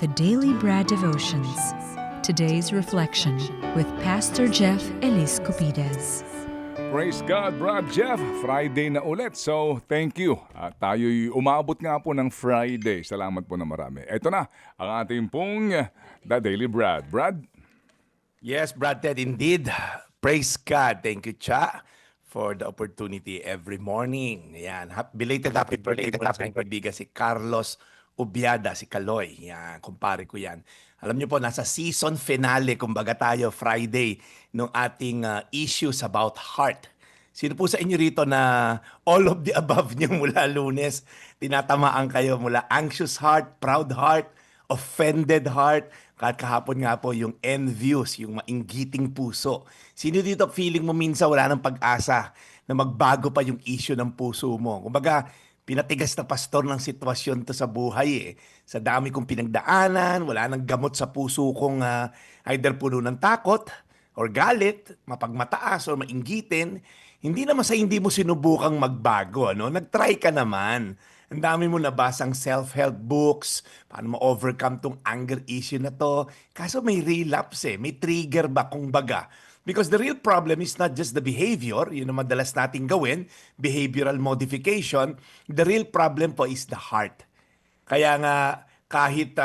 The Daily Bread Devotions. Today's reflection with Pastor Jeff Elis Cupides. Praise God, Brad Jeff. Friday na ulit. So, thank you. At tayo'y umabot nga po ng Friday. Salamat po na marami. Ito na, ang ating pong The Daily Brad. Brad? Yes, Brad Ted, indeed. Praise God. Thank you, Cha, for the opportunity every morning. Yan. Belated happy birthday po sa aking kaibigan si Carlos Ubiada, si Kaloy. Yan, kumpare ko yan. Alam niyo po, nasa season finale, kumbaga tayo, Friday, nung ating issues about heart. Sino po sa inyo rito na all of the above niyo mula Lunes, tinatamaan kayo mula anxious heart, proud heart, offended heart, kahit kahapon nga po yung envious, yung mainggiting puso. Sino dito feeling mo minsan wala ng pag-asa na magbago pa yung issue ng puso mo? Kumbaga, pinatigas na pastor ng sitwasyon to sa buhay eh. Sa dami kong pinagdaanan, wala nang gamot sa puso kong either puno ng takot or galit, mapagmataas or mainggitin. Hindi naman sa hindi mo sinubukang magbago, ano? Nag-try ka naman. Ang dami mo nabasang self-help books, paano ma-overcome tong anger issue na to. Kaso may relapse eh, may trigger ba kung baga. Because the real problem is not just the behavior, yun ang madalas nating gawin, behavioral modification. The real problem po is the heart. Kaya nga, kahit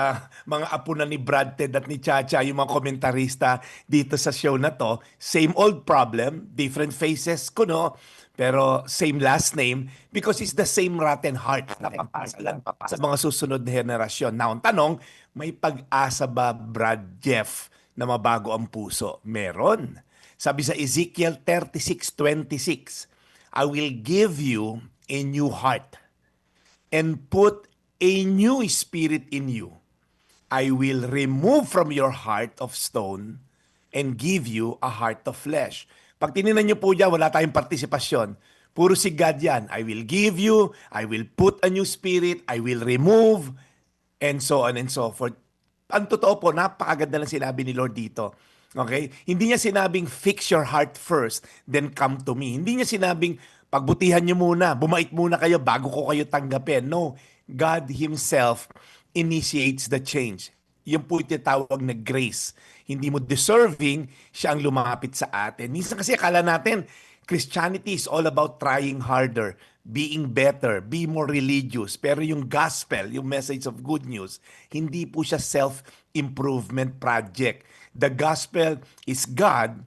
mga apo na ni Brad Ted at ni Chacha, yung mga komentarista dito sa show na to, same old problem, different faces ko, no? Pero same last name because it's the same rotten heart na papasa lang sa mga susunod na henerasyon. Now, ang tanong, may pag-asa ba, Brad Jeff, na mabago ang puso? Meron. Sabi sa Ezekiel 36:26, I will give you a new heart and put a new spirit in you. I will remove from your heart of stone and give you a heart of flesh. Pag tininan niyo po dyan, wala tayong partisipasyon. Puro si God yan. I will give you, I will put a new spirit, I will remove, and so on and so forth. Ang totoo po, napakaganda lang sinabi ni Lord dito. Okay? Hindi niya sinabing, fix your heart first, then come to me. Hindi niya sinabing, pagbutihan niyo muna, bumait muna kayo bago ko kayo tanggapin. No. God Himself initiates the change. Yung po itawag na grace. Hindi mo deserving, siya ang lumapit sa atin. Minsan kasi akala natin, Christianity is all about trying harder, being better, be more religious. Pero yung gospel, yung message of good news, hindi po siya self-improvement project. The gospel is God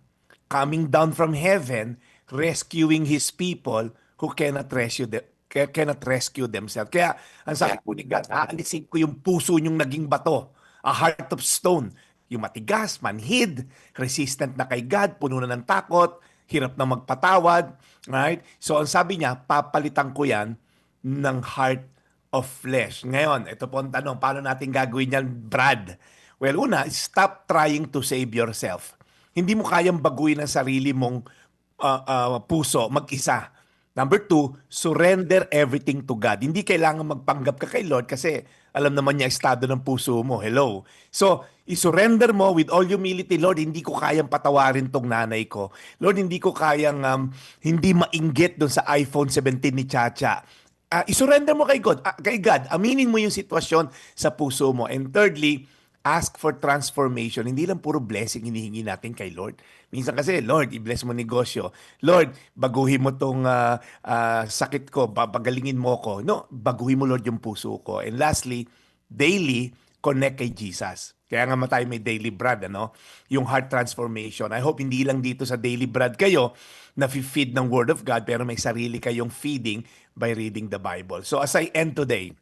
coming down from heaven, rescuing His people who cannot rescue themselves. Kaya, ang sabi po ni God, aalisin ko yung puso nyong naging bato, a heart of stone, yung matigas, manhid, resistant na kay God, puno na ng takot, hirap na magpatawad, right? So, ang sabi niya, papalitan ko yan ng heart of flesh. Ngayon, ito po ang tanong, paano natin gagawin yan, Brad? Well, una, stop trying to save yourself. Hindi mo kayang baguhin ang sarili mong puso, mag-isa. Number 2, surrender everything to God. Hindi kailangan magpanggap ka kay Lord kasi alam naman niya estado ng puso mo. Hello. So, isurrender mo with all humility, Lord, hindi ko kayang patawarin tong nanay ko. Lord, hindi ko kayang hindi mainggit doon sa iPhone 17 ni Chacha. Isurrender mo kay God. Kay God. Aminin mo yung sitwasyon sa puso mo. And thirdly, ask for transformation. Hindi lang puro blessing hinihingi natin kay Lord. Minsan kasi, Lord, i-bless mo negosyo. Lord, baguhin mo tong sakit ko, pagalingin mo ko. No, baguhin mo, Lord, yung puso ko. And lastly, daily, connect kay Jesus. Kaya nga tayo may daily bread, ano? Yung heart transformation. I hope hindi lang dito sa daily bread kayo na feed ng Word of God, pero may sarili kayong feeding by reading the Bible. So as I end today,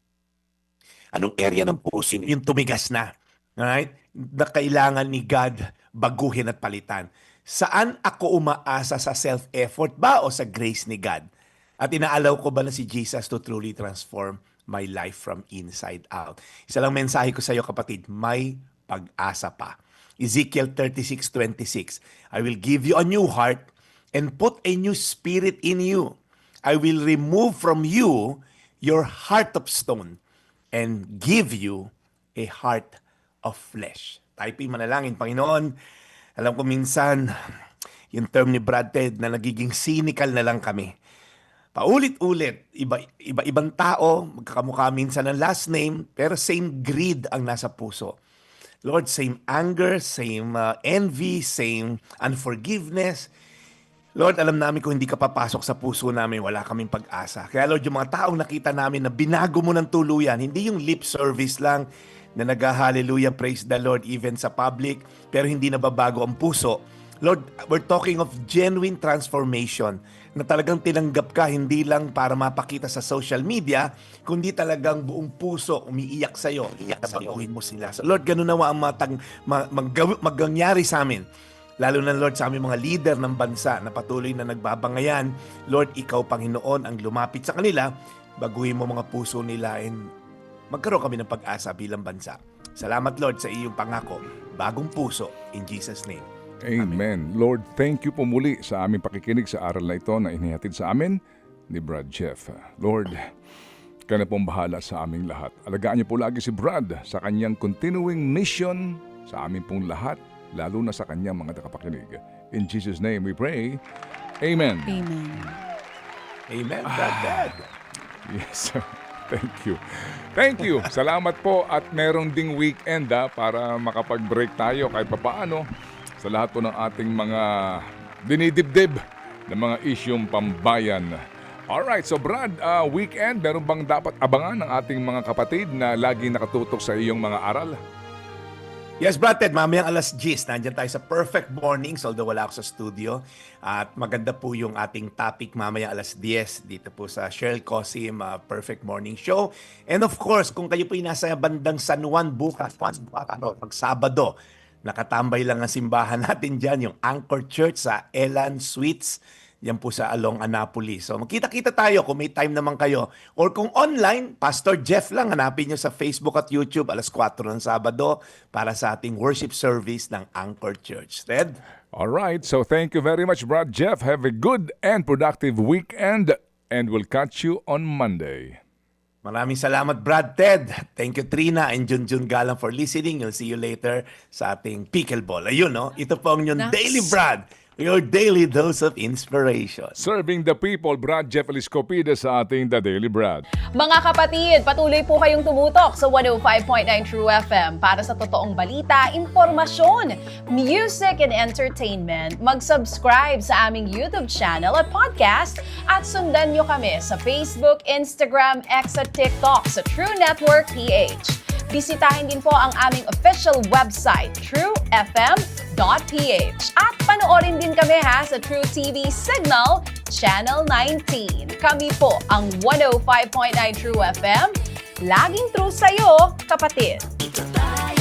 anong area ng puso yung tumigas na? Alright? Na kailangan ni God baguhin at palitan. Saan ako umaasa, sa self-effort ba o sa grace ni God? At inaalaw ko ba na si Jesus to truly transform my life from inside out? Isa lang mensahe ko sa iyo, kapatid, may pag-asa pa. Ezekiel 36:26, I will give you a new heart and put a new spirit in you. I will remove from you your heart of stone and give you a heart of flesh. Tayo po'y manalangin. Panginoon, alam ko minsan, yung term ni Brad Ted na nagiging cynical na lang kami. paulit-ulit, iba-ibang tao, magkakamukha minsan ng last name, pero same greed ang nasa puso. Lord, same anger, same envy, same unforgiveness. Lord, alam namin kung hindi ka papasok sa puso namin, wala kaming pag-asa. Kaya Lord, yung mga taong nakita namin na binago mo ng tuluyan, hindi yung lip service lang na nag-hallelujah, praise the Lord, even sa public, pero hindi nababago ang puso. Lord, we're talking of genuine transformation na talagang tinanggap ka hindi lang para mapakita sa social media, kundi talagang buong puso umiiyak sa'yo. Iyak na baguhin mo sila. So Lord, ganun nawa ang magangyari sa amin. Lalo na Lord sa aming mga leader ng bansa na patuloy na nagbabangayan. Lord, Ikaw Panginoon ang lumapit sa kanila, baguhin mo mga puso nila and magkaroon kami ng pag-asa bilang bansa. Salamat Lord sa iyong pangako. Bagong puso. In Jesus' name. Amen. Lord, thank you po muli sa aming pakikinig sa aral na ito na inihatid sa amin ni Brad Jeff. Lord, ka na pong bahala sa aming lahat. Alagaan niyo po lagi si Brad sa kanyang continuing mission sa amin pong lahat, lalo na sa kanyang mga nakapakinig. In Jesus' name we pray. Amen. Amen. Amen, Brad Dad. Yes, sir. Thank you. Thank you. Salamat po at merong ding weekend para makapag-break tayo kahit papaano sa lahat po ng ating mga dinidibdib na mga isyong pambayan. Alright, so Brad, weekend, meron bang dapat abangan ng ating mga kapatid na laging nakatutok sa iyong mga aral? Yes, Brad Ted, mamayang alas 10, nandyan tayo sa Perfect Mornings, although wala ako sa studio. At maganda po yung ating topic mamayang alas 10 dito po sa Cheryl Cosim Perfect Morning Show. And of course, kung kayo po nasa bandang San Juan bukas, pag Sabado, nakatambay lang ang simbahan natin dyan, yung Anchor Church sa Elan Suites. Yan po sa Along Annapolis. So magkita-kita tayo kung may time naman kayo. Or kung online, Pastor Jeff lang, hanapin nyo sa Facebook at YouTube alas 4 ng Sabado para sa ating worship service ng Anchor Church. Ted? Alright, so thank you very much, Brad Jeff. Have a good and productive weekend and we'll catch you on Monday. Maraming salamat, Brad Ted. Thank you, Trina and Junjun Galang for listening. You'll see you later sa ating Pickleball. Ayun, no? Ito po ang inyong Daily Brad. Your daily dose of inspiration. Serving the people, Brad Jeff Eliscopide sa ating The Daily Brad. Mga kapatid, patuloy po kayong tumutok sa 105.9 True FM para sa totoong balita, impormasyon, music and entertainment. Mag-subscribe sa aming YouTube channel at podcast at sundan nyo kami sa Facebook, Instagram, X at TikTok sa True Network PH. Bisitahin din po ang aming official website, truefm.ph. At panoorin din kami sa True TV Signal, Channel 19. Kami po ang 105.9 True FM. Laging true sa'yo, kapatid. Ito tayo.